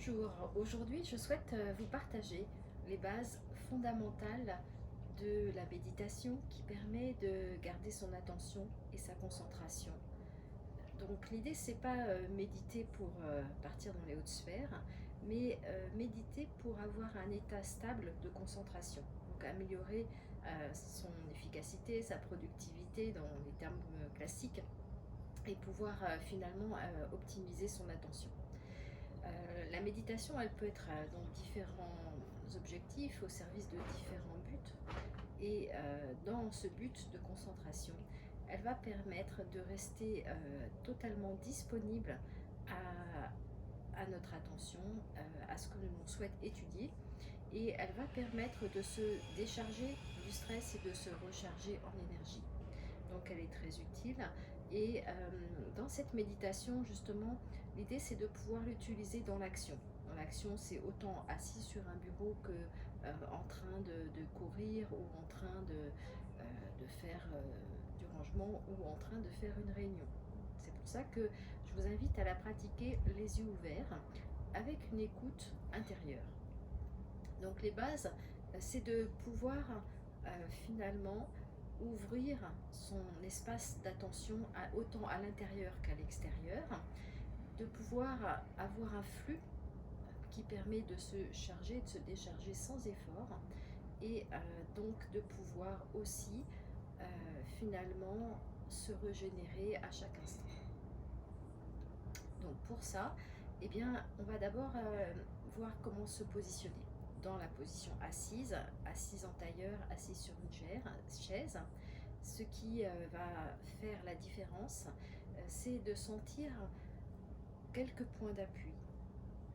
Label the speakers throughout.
Speaker 1: Bonjour, aujourd'hui je souhaite vous partager les bases fondamentales de la méditation qui permet de garder son attention et sa concentration. Donc l'idée c'est pas méditer pour partir dans les hautes sphères, mais méditer pour avoir un état stable de concentration. Donc améliorer son efficacité, sa productivité dans les termes classiques et pouvoir finalement optimiser son attention. La méditation, elle peut être dans différents objectifs, au service de différents buts. Et dans ce but de concentration, elle va permettre de rester totalement disponible à, à notre attention, à ce que l'on souhaite étudier. Et elle va permettre de se décharger du stress et de se recharger en énergie. Donc elle est très utile. Et dans cette méditation, justement, l'idée c'est de pouvoir l'utiliser dans l'action. Dans l'action, c'est autant assis sur un bureau que en train de courir ou en train de faire du rangement ou en train de faire une réunion. C'est pour ça que je vous invite à la pratiquer les yeux ouverts avec une écoute intérieure. Donc les bases, c'est de pouvoir finalement ouvrir son espace d'attention autant à l'intérieur qu'à l'extérieur, de pouvoir avoir un flux qui permet de se charger, de se décharger sans effort, et donc de pouvoir aussi finalement se régénérer à chaque instant. Donc pour ça, eh bien, on va d'abord voir comment se positionner. Dans la position assise, assise en tailleur, assise sur une chaise. Ce qui va faire la différence, c'est de sentir quelques points d'appui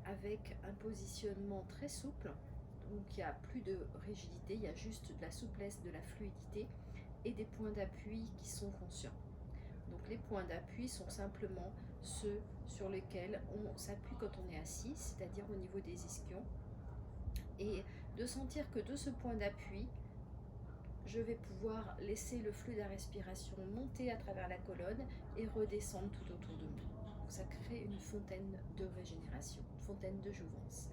Speaker 1: avec un positionnement très souple. Donc il n'y a plus de rigidité, il y a juste de la souplesse, de la fluidité et des points d'appui qui sont conscients. Donc les points d'appui sont simplement ceux sur lesquels on s'appuie quand on est assis, c'est-à-dire au niveau des ischions, et de sentir que de ce point d'appui, je vais pouvoir laisser le flux de la respiration monter à travers la colonne et redescendre tout autour de moi. Donc ça crée une fontaine de régénération, une fontaine de jouvence.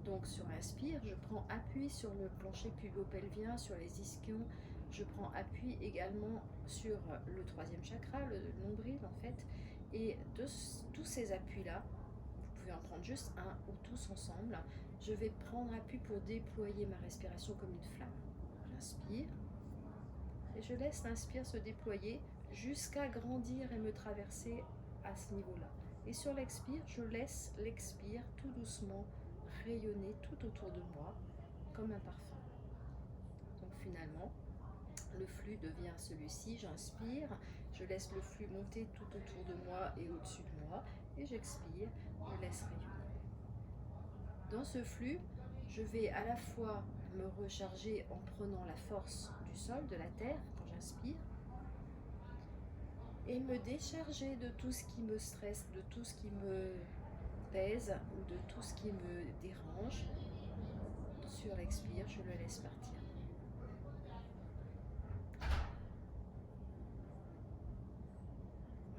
Speaker 1: Donc sur inspire, je prends appui sur le plancher pubo-pelvien, sur les ischions. Je prends appui également sur le troisième chakra, le nombril en fait. Et de tous ces appuis-là, vous pouvez en prendre juste un ou tous ensemble, je vais prendre appui pour déployer ma respiration comme une flamme. J'inspire et je laisse l'inspire se déployer jusqu'à grandir et me traverser à ce niveau-là. Et sur l'expire, je laisse l'expire tout doucement rayonner tout autour de moi comme un parfum. Donc finalement, le flux devient celui-ci, j'inspire, je laisse le flux monter tout autour de moi et au-dessus de moi, et j'expire, je laisse rayonner. Dans ce flux, je vais à la fois me recharger en prenant la force du sol, de la terre, quand j'inspire, et me décharger de tout ce qui me stresse, de tout ce qui me pèse ou de tout ce qui me dérange. Sur l'expire, je le laisse partir.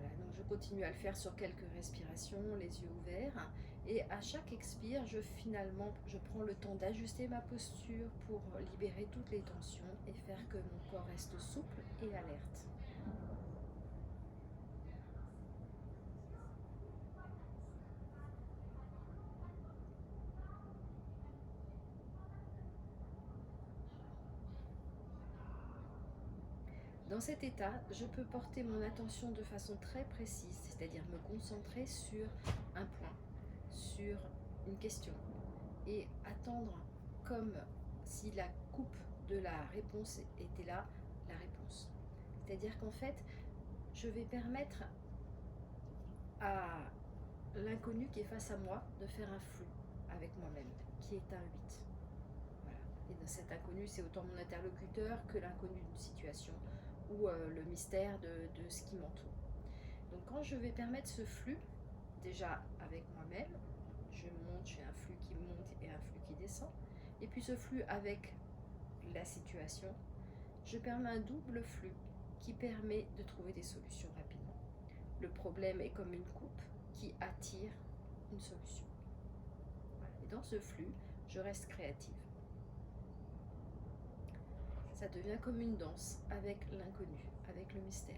Speaker 1: Voilà, donc je continue à le faire sur quelques respirations, les yeux ouverts. Et à chaque expire, je prends le temps d'ajuster ma posture pour libérer toutes les tensions et faire que mon corps reste souple et alerte. Dans cet état, je peux porter mon attention de façon très précise, c'est-à-dire me concentrer sur un point, sur une question, et attendre comme si la coupe de la réponse était là, la réponse. C'est-à-dire qu'en fait, je vais permettre à l'inconnu qui est face à moi de faire un flou avec moi-même, qui est un 8. Voilà. Et dans cet inconnu, c'est autant mon interlocuteur que l'inconnu d'une situation ou le mystère de ce qui m'entoure. Donc quand je vais permettre ce flux, déjà avec moi-même, je monte, j'ai un flux qui monte et un flux qui descend, et puis ce flux avec la situation, je permets un double flux qui permet de trouver des solutions rapidement. Le problème est comme une coupe qui attire une solution. Et dans ce flux, je reste créative. Ça devient comme une danse avec l'inconnu, avec le mystère.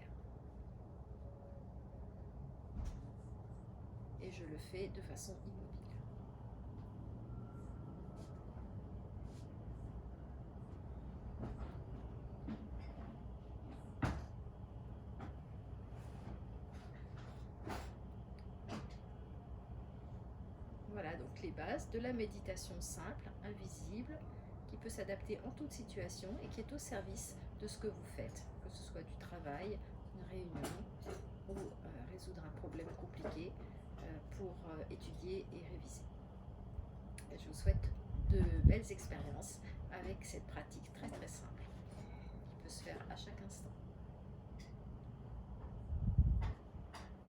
Speaker 1: Et je le fais de façon immobile. Voilà donc les bases de la méditation simple, invisible, qui peut s'adapter en toute situation et qui est au service de ce que vous faites, que ce soit du travail, une réunion ou résoudre un problème compliqué pour étudier et réviser. Et je vous souhaite de belles expériences avec cette pratique très très simple qui peut se faire à chaque instant.